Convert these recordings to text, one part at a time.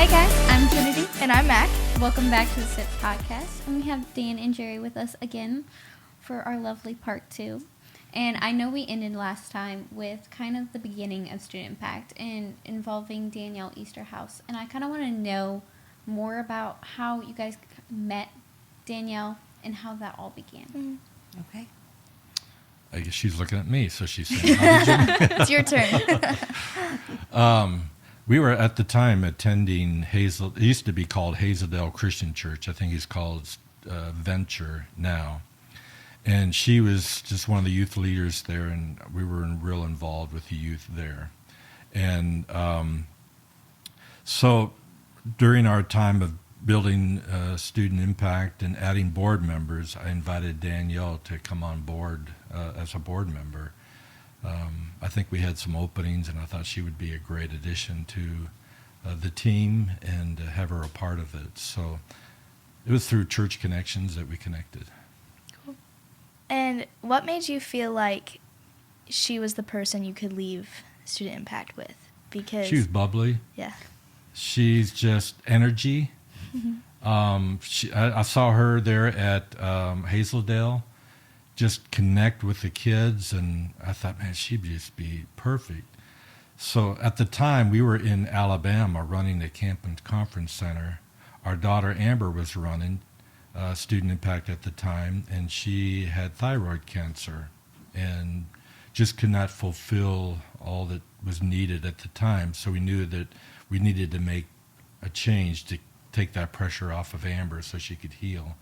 Hey guys, I'm Trinity. And I'm Mac. Welcome back to the SIP podcast. And we have Dan and Jeri with us again for our lovely part 2. And I know we ended last time with kind of the beginning of Student Impact and involving Danielle Easterhouse. And I kind of want to know more about how you guys met Danielle and how that all began. Okay. I guess she's looking at me, so she's saying, how did you... It's your turn. We were at the time attending it used to be called Hazeldale Christian Church. I think it's called Venture now. And she was just one of the youth leaders there, and we were real involved with the youth there. And so during our time of building Student Impact and adding board members, I invited Danielle to come on board as a board member. I think we had some openings, and I thought she would be a great addition to the team and have her a part of it. So it was through church connections that we connected. Cool. And what made you feel like she was the person you could leave Student Impact with? Because she was bubbly. Yeah. She's just energy. Mm-hmm. I saw her there at Hazeldale just connect with the kids, and I thought, man, she'd just be perfect. So at the time, we were in Alabama running the Camp and Conference Center. Our daughter Amber was running Student Impact at the time, and she had thyroid cancer and just could not fulfill all that was needed at the time. So we knew that we needed to make a change to take that pressure off of Amber so she could heal.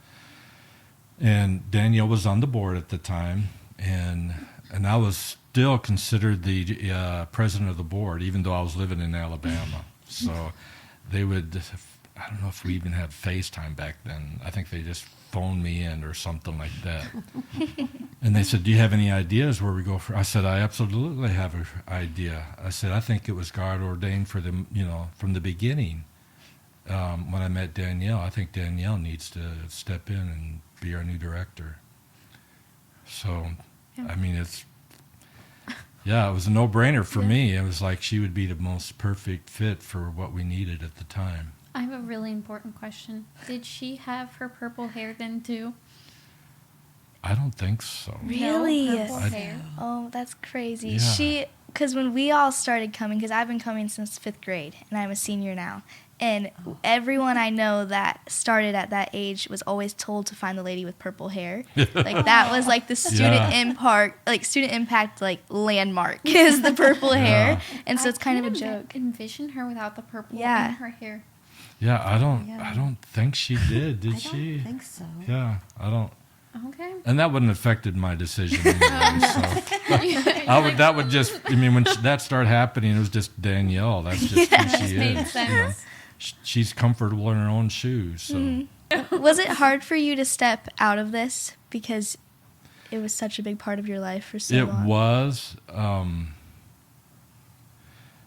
And Danielle was on the board at the time, and I was still considered the president of the board, even though I was living in Alabama. So they would, I don't know if we even had FaceTime back then. I think they just phoned me in or something like that. And they said, do you have any ideas where we go for? I said, I absolutely have an idea. I said, I think it was God ordained for them, from the beginning. When I met Danielle, I think Danielle needs to step in and be our new director. So, yeah. I mean, it was a no-brainer for me. It was like she would be the most perfect fit for what we needed at the time. I have a really important question. Did she have her purple hair then too? I don't think so. Really? No, purple hair. Oh, that's crazy. Yeah. Because when we all started coming, because I've been coming since 5th grade, and I'm a senior now, and everyone I know that started at that age was always told to find the lady with purple hair. Like that was like the student impact like landmark is the purple hair, and so it's kind of a joke. Envision her without the purple in her hair. Yeah, I don't think she did. Did she? I don't think so. Yeah, I don't. Okay. And that wouldn't have affected my decision anyway, so that would just, when that started happening, it was just Danielle. That's just who she made is. sense. She's comfortable in her own shoes. So. Mm-hmm. Was it hard for you to step out of this because it was such a big part of your life for so long? It was.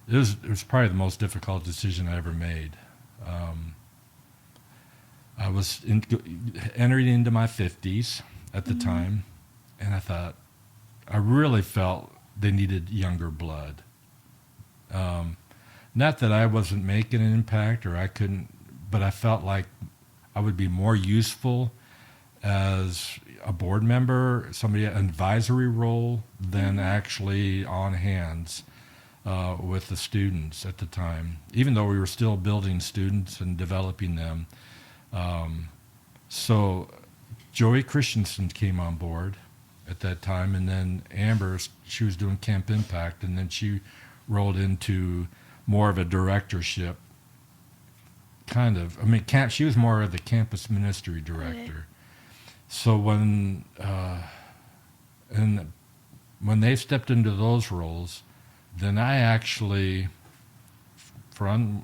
It was probably the most difficult decision I ever made. I was entering into my 50s at the time, and I really felt they needed younger blood. Not that I wasn't making an impact or I couldn't, but I felt like I would be more useful as a board member, an advisory role, than actually on hands with the students at the time, even though we were still building students and developing them. So Joey Christensen came on board at that time, and then Amber, she was doing Camp Impact, and then she rolled into more of a directorship, kind of. She was more of the campus ministry director. Okay. So when they stepped into those roles, then I actually, I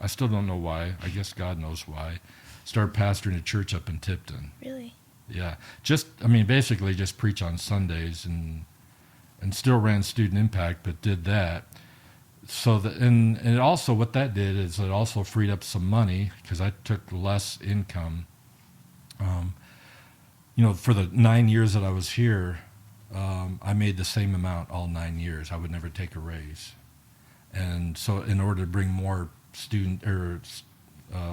still don't know why, I guess God knows why, started pastoring a church up in Tipton. Really? Yeah. Basically just preach on Sundays and still ran Student Impact, but did that. So and it also, what that did is it also freed up some money because I took less income. For the 9 years that I was here, I made the same amount all 9 years. I would never take a raise. And so in order to bring more student or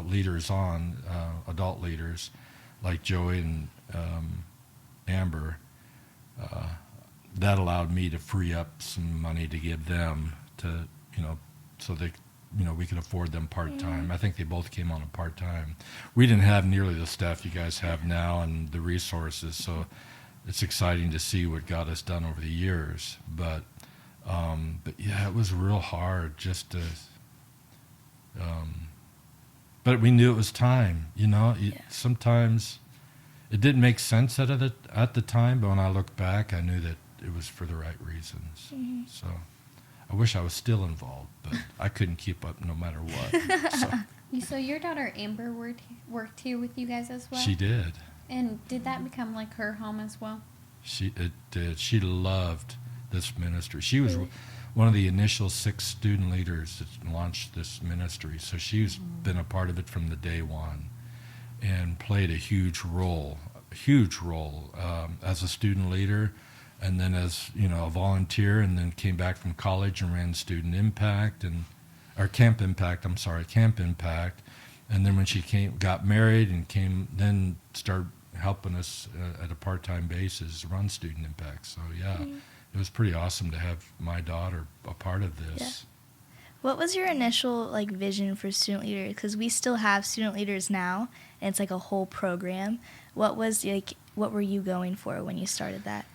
leaders on, adult leaders like Joey and Amber, that allowed me to free up some money to give them to, so they, we could afford them part-time. I think they both came on a part-time. We didn't have nearly the staff you guys have now and the resources, so it's exciting to see what God has done over the years. But yeah, it was real hard just to, but we knew it was time, sometimes it didn't make sense at the time, but when I look back, I knew that it was for the right reasons. So I wish I was still involved, but I couldn't keep up no matter what. So your daughter Amber worked here with you guys as well? She did. And did that become like her home as well? It did. She loved this ministry. She was one of the initial 6 student leaders that launched this ministry. So she's been a part of it from the day one and played a huge role as a student leader, and then as a volunteer, and then came back from college and ran Student Impact Camp Impact, and then when she got married and then started helping us at a part-time basis run Student Impact. So yeah, it was pretty awesome to have my daughter a part of this. Yeah. What was your initial vision for student leaders? Because we still have student leaders now, and it's a whole program. What were you going for when you started that?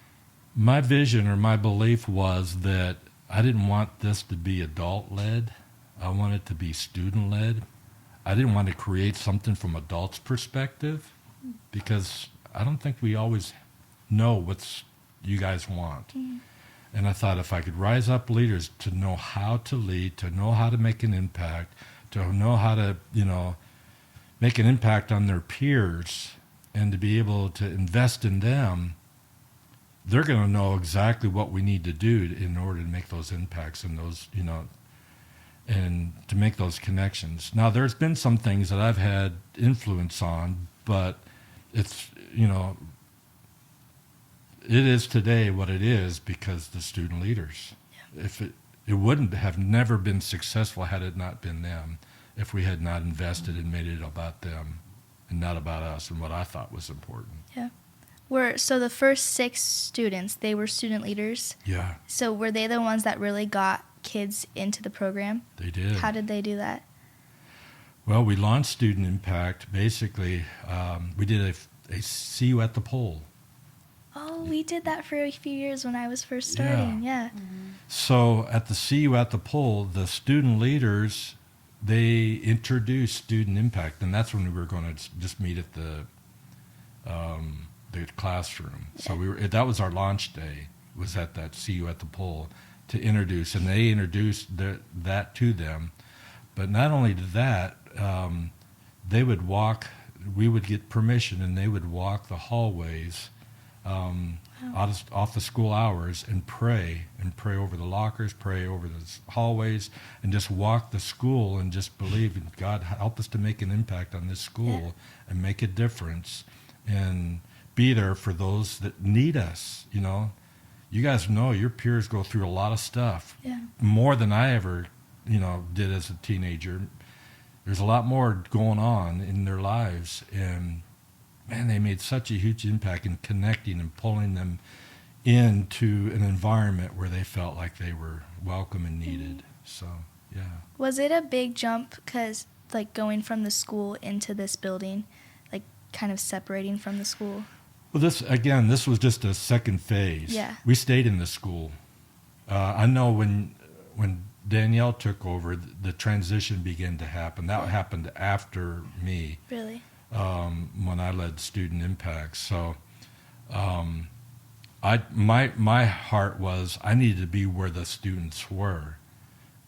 My vision or my belief was that I didn't want this to be adult-led. I wanted it to be student-led. I didn't want to create something from adults' perspective, because I don't think we always know what you guys want. And I thought if I could rise up leaders to know how to lead, to know how to make an impact, to know how to, make an impact on their peers, and to be able to invest in them, they're going to know exactly what we need to do in order to make those impacts and those, and to make those connections. Now, there's been some things that I've had influence on, but it's, it is today what it is because the student leaders. Yeah. If it wouldn't have never been successful had it not been them, if we had not invested and made it about them and not about us and what I thought was important. Yeah. So the first 6 students, they were student leaders? Yeah. So were they the ones that really got kids into the program? They did. How did they do that? Well, we launched Student Impact. Basically, we did a See You at the Pole. Oh, we did that for a few years when I was first starting, yeah. So at the See You at the Pole, the student leaders, they introduced Student Impact, and that's when we were going to just meet at the classroom. Yeah. So that was our launch day, was at that See You at the Pole to introduce, and they introduced that to them. But not only did that, they would walk, we would get permission, and they would walk the hallways off the school hours and pray over the lockers, pray over the hallways, and just walk the school and just believe in God, help us to make an impact on this school and make a difference and be there for those that need us. You guys know your peers go through a lot of stuff, more than I ever did as a teenager. There's a lot more going on in their lives, and man, they made such a huge impact in connecting and pulling them into an environment where they felt like they were welcome and needed. So, yeah. Was it a big jump, because going from the school into this building, kind of separating from the school? Well, this was just a second phase. Yeah. We stayed in the school. I know when Danielle took over, the transition began to happen. That happened after me. Really? When I led Student Impact. So my heart was I needed to be where the students were.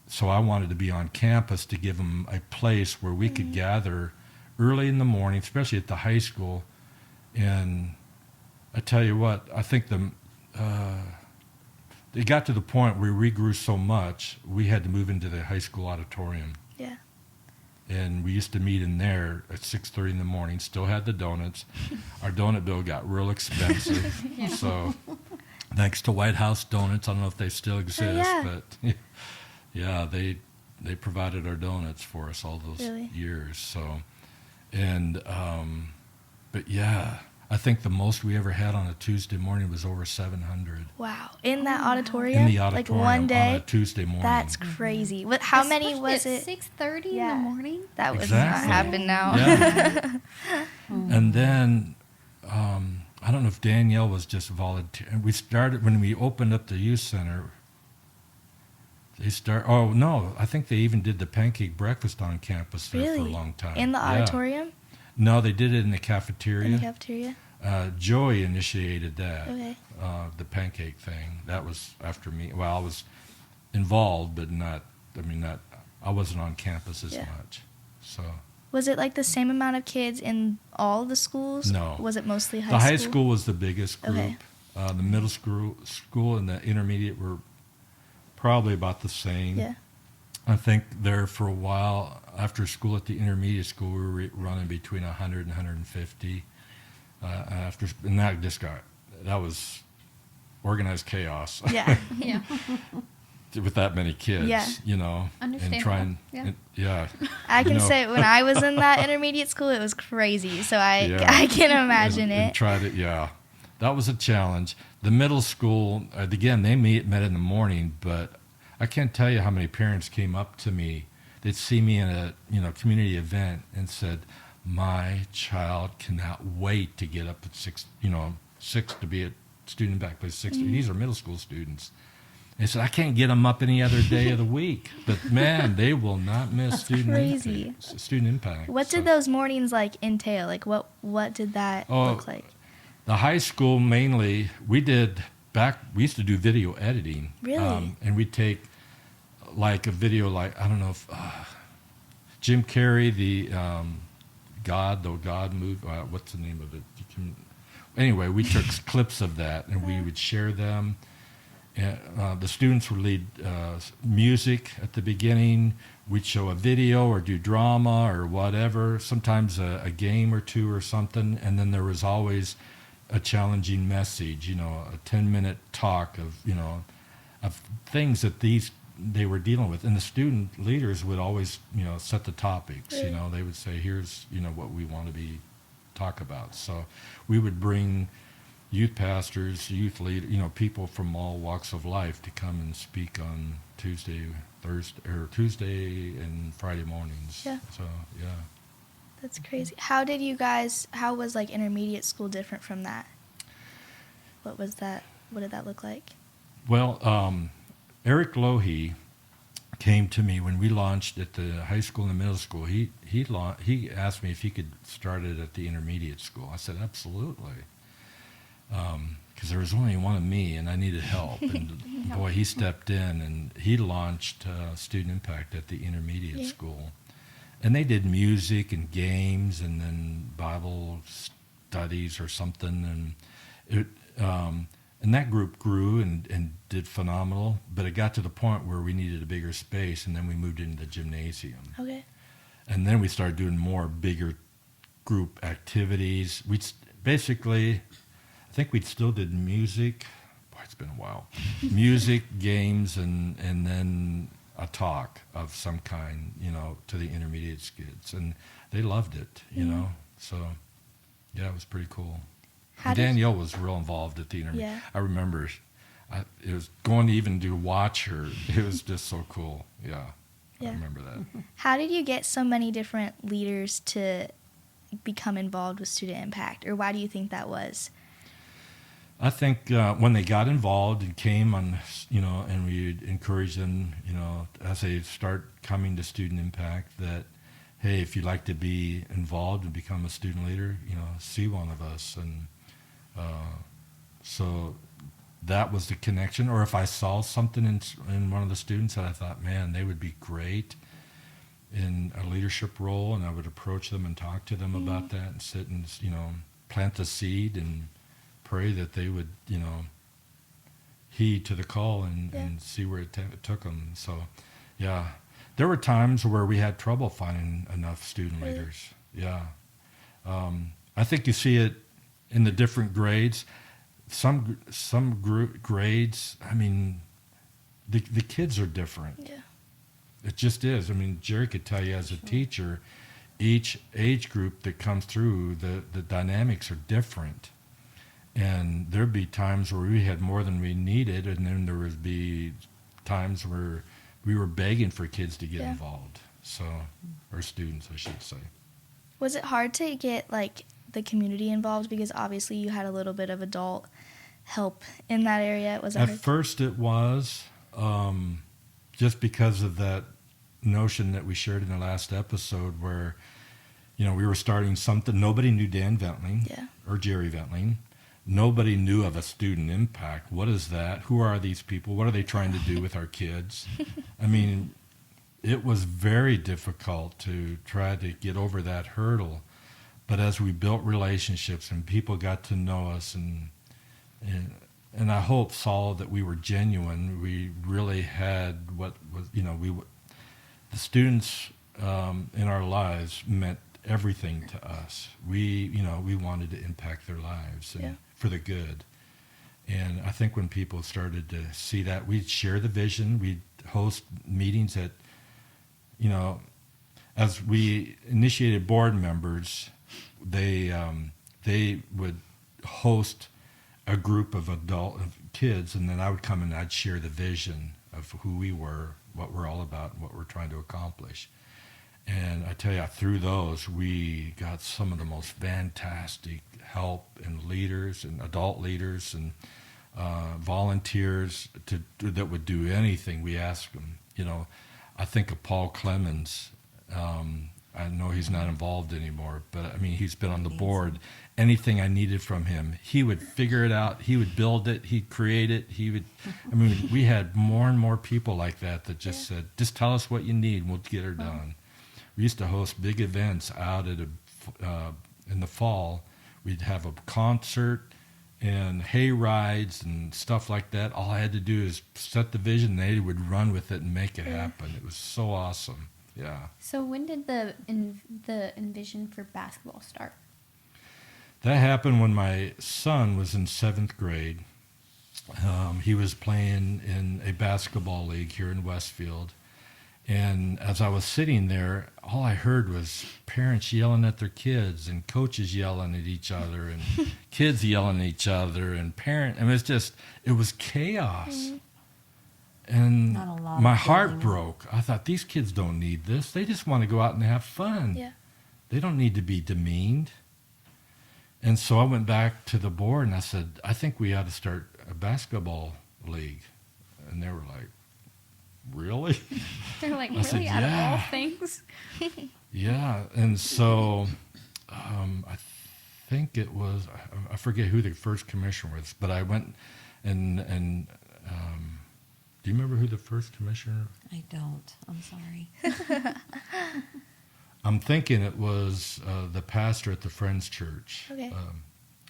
So I wanted to be on campus to give them a place where we could gather early in the morning, especially at the high school. And I tell you what, I think it got to the point where we grew so much, we had to move into the high school auditorium. Yeah. And we used to meet in there at 6:30 in the morning, still had the donuts. Our donut bill got real expensive. So thanks to White House Donuts, I don't know if they still exist, but yeah, they provided our donuts for us all those Really? years. So, and but yeah, I think the most we ever had on a Tuesday morning was over 700 Wow. In that wow. auditorium? in the auditorium Like one day? on a Tuesday morning. That's crazy. How many Especially was at it? 6:30 in Yeah. the morning. That would Exactly. not happen now. Yeah. And then I don't know if Danielle was just volunteering. We started when we opened up the youth center. Oh no, I think they even did the pancake breakfast on campus there for a Really? long time. In the Yeah. auditorium? No, they did it in the cafeteria. In the cafeteria? Joey initiated that. Okay. The pancake thing. That was after me. Well, I was involved, but not. I wasn't on campus as Yeah. much. So Was it like the same amount of kids in all the schools? No. Was it mostly high the school? high school was the biggest group. Okay. The middle school and the intermediate were probably about the same. Yeah. I think there for a while after school at the intermediate school we were running between 100 and 150. And that was organized chaos. Yeah. Yeah. With that many kids, Yeah. and Understandable. trying, Yeah. yeah. I can You know. say when I was in that intermediate school, it was crazy. So I Yeah. can imagine and it. tried it, yeah. That was a challenge. The middle school, again, they met in the morning, but I can't tell you how many parents came up to me. They'd see me in a community event and said, "My child cannot wait to get up at 6 to be at student impact by 6. Mm-hmm. These are middle school students. They said, "I can't get them up any other day of the week." But man, they will not miss crazy. student impact. What did those mornings entail? What did that look like? The high school mainly, we used to do video editing. Really? And we'd take like a video I don't know if Jim Carrey, the God movie, what's the name of it? Anyway, we took clips of that and we would share them. The students would lead music at the beginning. We'd show a video or do drama or whatever, sometimes a game or two or something, and then there was always a challenging message, a 10-minute talk of things that they were dealing with. And the student leaders would always, set the topics, they would say, here's, what we want to talk about. So we would bring youth pastors, youth leaders, people from all walks of life to come and speak on Tuesday and Friday mornings. Yeah. So, yeah. That's crazy. How was intermediate school different from that? What was that? What did that look like? Well, Eric Lohe came to me when we launched at the high school and the middle school. He asked me if he could start it at the intermediate school. I said, absolutely. Because there was only one of me and I needed help. And boy, he stepped in and he launched Student Impact at the intermediate school. And they did music and games and then Bible studies or something. And that group grew and did phenomenal. But it got to the point where we needed a bigger space, and then we moved into the gymnasium. Okay. And then we started doing more bigger group activities. I think we still did music. Boy, it's been a while. Music, games, and then a talk of some kind, to the intermediate kids. And they loved it, So, yeah, it was pretty cool. And Danielle was real involved at the intermediate. Yeah. I remember it was going to even watch her. It was just so cool. Yeah. I remember that. How did you get so many different leaders to become involved with Student Impact, or why do you think that was? I think when they got involved and came on, and we'd encourage them, as they start coming to Student Impact, that, hey, if you'd like to be involved and become a student leader, see one of us. And so that was the connection. Or if I saw something in one of the students that I thought, man, they would be great in a leadership role, and I would approach them and talk to them about that and sit and, plant the seed and pray that they would, heed to the call and see where it took them. So, yeah, there were times where we had trouble finding enough student leaders. Yeah. I think you see it in the different grades. Some grades, I mean, the kids are different. Yeah. It just is. I mean, Jeri could tell you as a teacher, each age group that comes through, the dynamics are different. And there'd be times where we had more than we needed, and then there would be times where we were begging for kids to get involved. So, or students, I should say. Was it hard to get like the community involved, because obviously you had a little bit of adult help in that area? Was that At first it was, just because of that notion that we shared in the last episode where, we were starting something. Nobody knew Dan Ventling or Jeri Ventling. Nobody knew of a student impact. What is that? Who are these people? What are they trying to do with our kids? I mean, it was very difficult to try to get over that hurdle. But as we built relationships and people got to know us, and I hope saw that we were genuine, we really had what was, the students in our lives meant everything to us. We wanted to impact their lives and for the good. And I think when people started to see that, we'd share the vision. We'd host meetings at, as we initiated board members, they would host a group of kids, and then I would come and I'd share the vision of who we were, what we're all about, and what we're trying to accomplish. And I tell you, through those, we got some of the most fantastic help and leaders and adult leaders and volunteers that would do anything we asked them. I think of Paul Clemens. I know he's not involved anymore, but I mean, he's been on the board. Anything I needed from him, he would figure it out. He would build it. He'd create it. We had more and more people like that just said, just tell us what you need and we'll get her done. We used to host big events out at in the fall. We'd have a concert and hay rides and stuff like that. All I had to do is set the vision. They would run with it and make it happen. It was so awesome. Yeah. So when did the envision for basketball start? That happened when my son was in 7th grade. He was playing in a basketball league here in Westfield. And as I was sitting there, all I heard was parents yelling at their kids and coaches yelling at each other and kids yelling at each other and it was chaos. Mm-hmm. And my heart broke. I thought, these kids don't need this. They just want to go out and have fun. Yeah. They don't need to be demeaned. And so I went back to the board and I said, I think we ought to start a basketball league. And they were like, really? They're like, really? Said, out of all things? Yeah. And so I think it was, I forget who the first commissioner was, but I went and do you remember who the first commissioner? I don't. I'm sorry. I'm thinking it was the pastor at the Friends Church. Okay.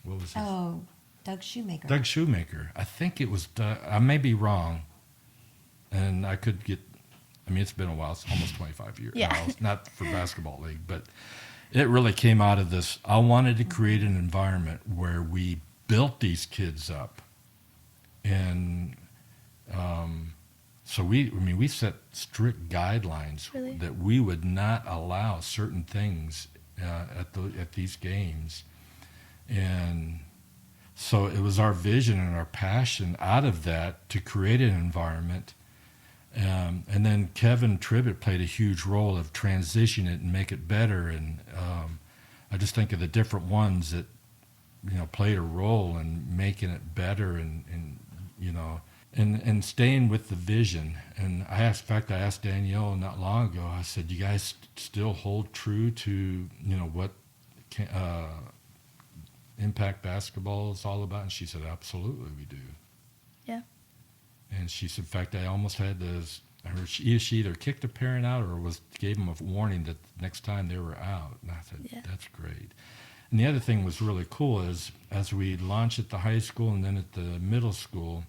What was his? Oh, Doug Shoemaker. Doug Shoemaker. I think it was Doug. I may be wrong. And I could get, it's been a while. It's almost 25 years. Yeah. Not for basketball league, but it really came out of this. I wanted to create an environment where we built these kids up. And so we set strict guidelines that we would not allow certain things at these games. And so it was our vision and our passion out of that to create an environment. And then Kevin Tribbett played a huge role of transitioning it and make it better. And I just think of the different ones that, played a role in making it better and staying with the vision. And I asked Danielle not long ago, I said, you guys still hold true to, what impact basketball is all about? And she said, absolutely, we do. Yeah. And she said, in fact, I almost had this, she either kicked a parent out or gave them a warning that next time they were out. And I said, that's great. And the other thing was really cool is as we launched at the high school and then at the middle school,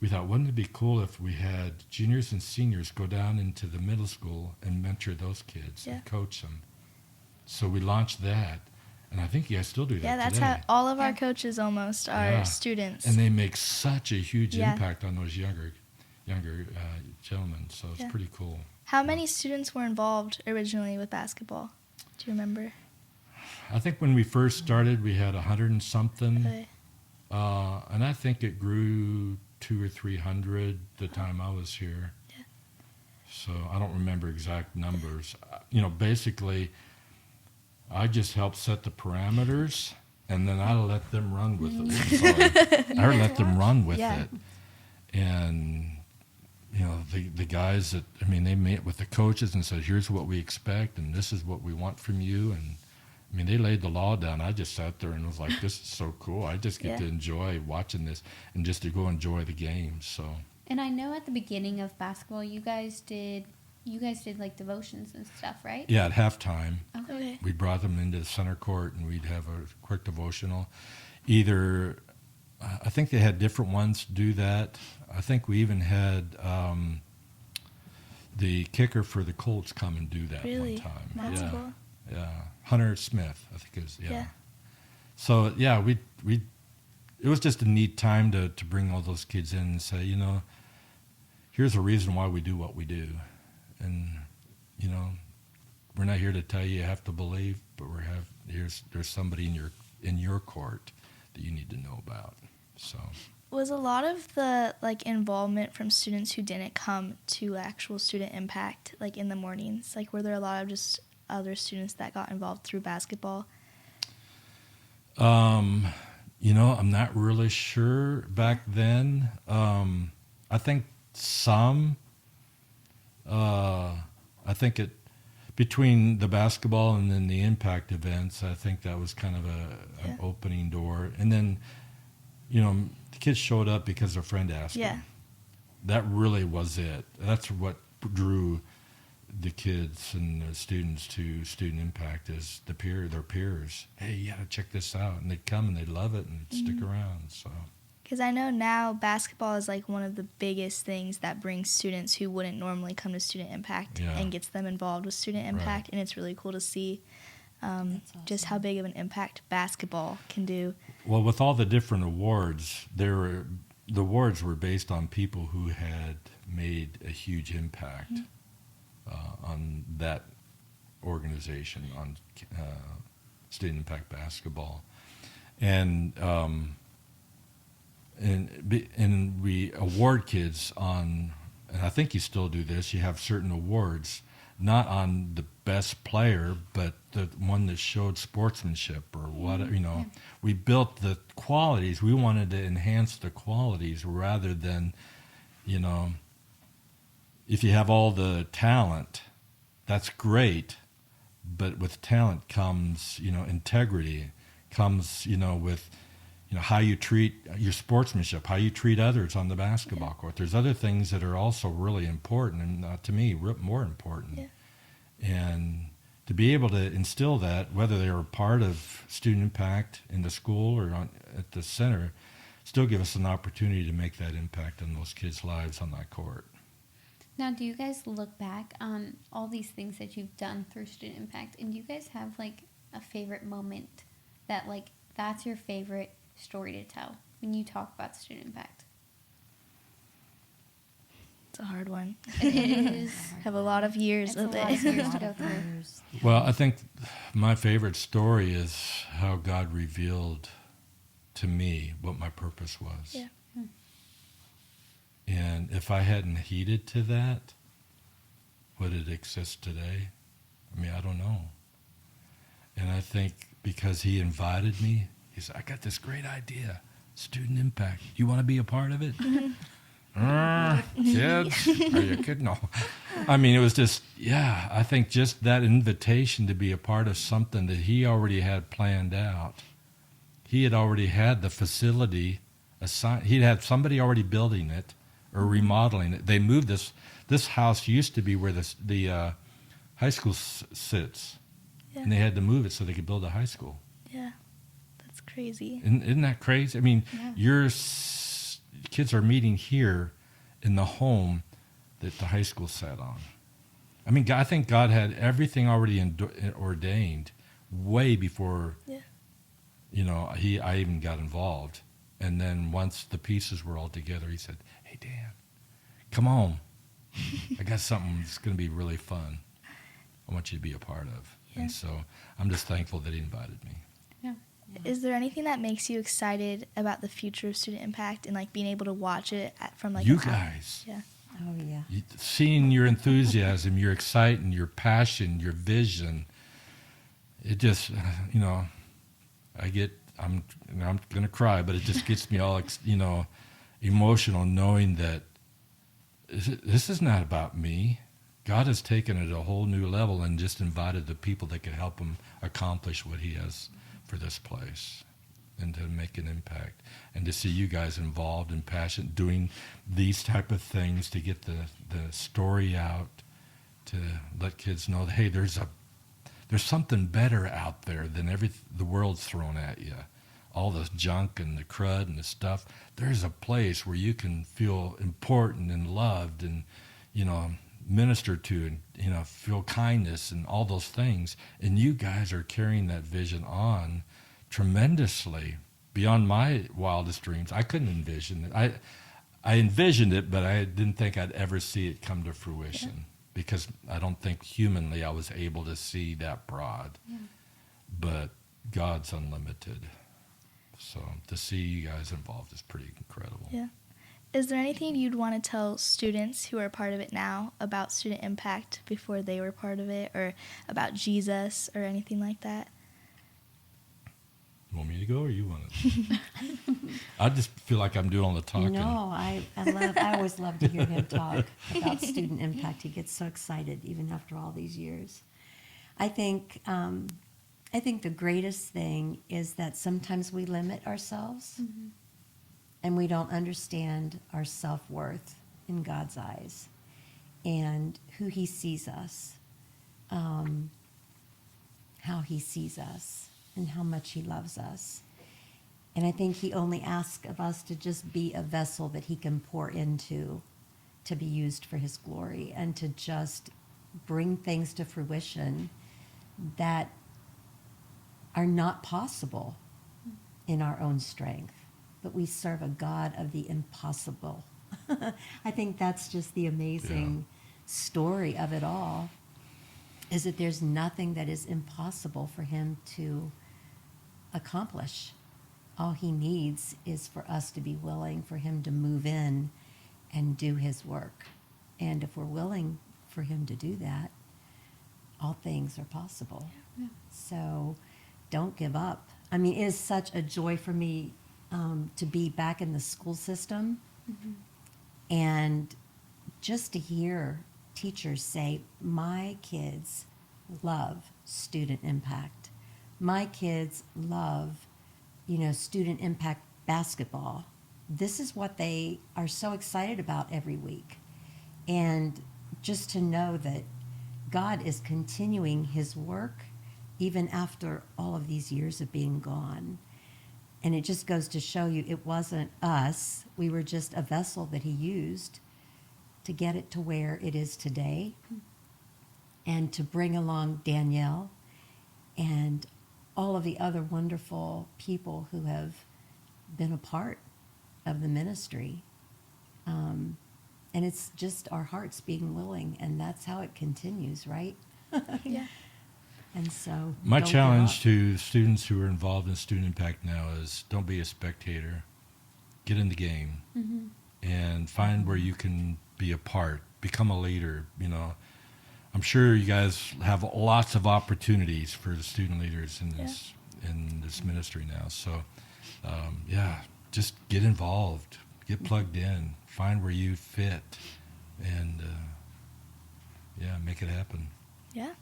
we thought, wouldn't it be cool if we had juniors and seniors go down into the middle school and mentor those kids and coach them? So we launched that. And I think you guys still do that today. Yeah, that's how all of our coaches almost are students. And they make such a huge impact on those younger gentlemen. So it's pretty cool. How many students were involved originally with basketball? Do you remember? I think when we first started, we had 100 and something, Okay. and I think it grew 200 or 300 the time I was here. Yeah. So I don't remember exact numbers. Basically, I just helped set the parameters, and then I let them run with it. Sorry. I let them run with Yeah. it. And, the guys that, they met with the coaches and said, here's what we expect, and this is what we want from you. And, they laid the law down. I just sat there and was like, this is so cool. I just get to enjoy watching this and just to go enjoy the games. So. And I know at the beginning of basketball, you guys did like devotions and stuff, right? Yeah, at halftime. Okay. We brought them into the center court, and we'd have a quick devotional. Either, I think they had different ones do that. I think we even had the kicker for the Colts come and do that Really? one time. That's yeah, cool. yeah. Hunter Smith, I think it was. Yeah. Yeah. So yeah, we it was just a neat time to bring all those kids in and say, here's a reason why we do what we do, and we're not here to tell you have to believe, but there's somebody in your court that you need to know about. So Was a lot of the involvement from students who didn't come to actual student impact in the mornings? Were there a lot of just other students that got involved through basketball? I'm not really sure back then. I think some. I think between the basketball and then the impact events, I think that was kind of an opening door. And then, the kids showed up because their friend asked them. That really was it. That's what drew the kids and the students to student impact is their peers. Hey, you got to check this out. And they'd come and they'd love it and they'd stick around. So. Because I know now basketball is one of the biggest things that brings students who wouldn't normally come to student impact and gets them involved with student impact. And it's really cool to see just how big of an impact basketball can do. Well, with all the different awards, the awards were based on people who had made a huge impact on that organization, on student impact basketball, and we award kids on, and I think you still do this. You have certain awards, not on the best player, but the one that showed sportsmanship or what, we built the qualities. We wanted to enhance the qualities rather than, if you have all the talent, that's great, but with talent comes, integrity, comes, with, how you treat your sportsmanship, how you treat others on the basketball court. There's other things that are also really important, and to me, more important. Yeah. And to be able to instill that, whether they were part of student impact in the school or at the center, still give us an opportunity to make that impact on those kids' lives on that court. Now, do you guys look back on all these things that you've done through student impact, and do you guys have a favorite moment that that's your favorite story to tell when you talk about student impact? It's a hard one. It is. Have a lot of years It's of a lot it. of years to go through. Well, I think my favorite story is how God revealed to me what my purpose was. Yeah. And if I hadn't heeded to that, would it exist today? I don't know. And I think because he invited me, he said, I got this great idea, student impact. You want to be a part of it? Kids? Are you kidding? No. It was just, I think just that invitation to be a part of something that he already had planned out. He had already had the facility assigned. He'd had somebody already building it or remodeling it. They moved this house used to be where the high school sits. Yeah. And they had to move it so they could build a high school. Yeah. That's crazy. Isn't that crazy? Your kids are meeting here in the home that the high school sat on. I think God had everything already ordained way before, I even got involved. And then once the pieces were all together, he said, hey, Dan, come on. I got something that's going to be really fun. I want you to be a part of. Yeah. And so I'm just thankful that he invited me. Is there anything that makes you excited about the future of Student Impact and like being able to watch it from like You an out- guys. Yeah. Oh, yeah. Seeing your enthusiasm, your excitement, your passion, your vision, it just, I'm going to cry, but it just gets me all, emotional knowing that this is not about me. God has taken it a whole new level and just invited the people that can help him accomplish what he has for this place and to make an impact. And to see you guys involved and passionate doing these type of things to get the story out, to let kids know that, hey, there's something better out there than the world's thrown at you. All the junk and the crud and the stuff. There's a place where you can feel important and loved and, ministered to and, feel kindness and all those things. And you guys are carrying that vision on tremendously beyond my wildest dreams. I couldn't envision it. I envisioned it, but I didn't think I'd ever see it come to fruition because I don't think humanly I was able to see that broad. Yeah. But God's unlimited. So to see you guys involved is pretty incredible. Yeah. Is there anything you'd want to tell students who are part of it now about Student Impact before they were part of it, or about Jesus or anything like that? You want me to go or you want to? I just feel like I'm doing all the talking. No, I always love to hear him talk about Student Impact. He gets so excited even after all these years. I think the greatest thing is that sometimes we limit ourselves and we don't understand our self-worth in God's eyes and who he sees us, how he sees us, and how much he loves us. And I think he only asks of us to just be a vessel that he can pour into to be used for his glory and to just bring things to fruition that are not possible in our own strength. But we serve a God of the impossible. I think that's just the amazing story of it all, is that there's nothing that is impossible for him to accomplish. All he needs is for us to be willing for him to move in and do his work. And if we're willing for him to do that, all things are possible. Yeah. So don't give up. I mean, it is such a joy for me to be back in the school system and just to hear teachers say, my kids love Student Impact. My kids love, Student Impact basketball. This is what they are so excited about every week. And just to know that God is continuing his work even after all of these years of being gone. And it just goes to show you it wasn't us. We were just a vessel that he used to get it to where it is today and to bring along Danielle and all of the other wonderful people who have been a part of the ministry. And it's just our hearts being willing, and that's how it continues, right? Yeah. And so my don't challenge give up. to students who are involved in Student Impact now is don't be a spectator. Get in the game and find where you can be a part. Become a leader. I'm sure you guys have lots of opportunities for the student leaders in this ministry now. So, just get involved. Get plugged in. Find where you fit, and make it happen. Yeah.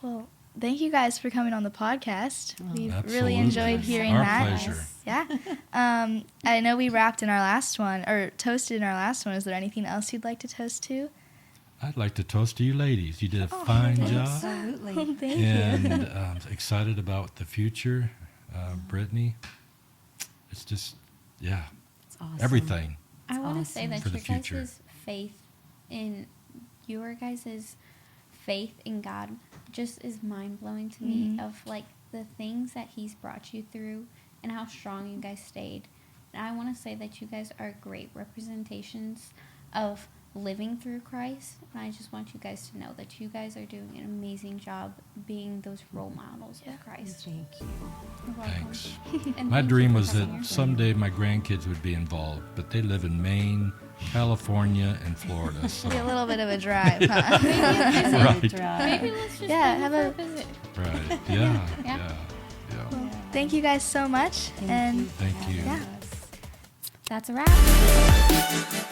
Well, thank you guys for coming on the podcast. Oh, We've absolutely. really enjoyed hearing Our that. pleasure. Yeah. I know we wrapped in our last one, or toasted in our last one. Is there anything else you'd like to toast to? I'd like to toast to you ladies. You did a fine job. Absolutely. Thank And you. excited about the future, Brittany. It's just, It's awesome. everything. I want to awesome. say that For the your future. guys' faith in God just is mind blowing to me, of like the things that he's brought you through and how strong you guys stayed. And I want to say that you guys are great representations of living through Christ. And I just want you guys to know that you guys are doing an amazing job being those role models of Christ. Thank you. You're welcome. Thanks. And My thank you dream for was coming that here. someday my grandkids would be involved, but they live in Maine, California, and Florida. So. Be a little bit of a drive, huh? Right. Maybe let's just Yeah, go have for a- a visit. Right. Yeah. Yeah. Yeah. Well, thank you guys so much. Thank and you for Thank you. having Yeah. us. That's a wrap.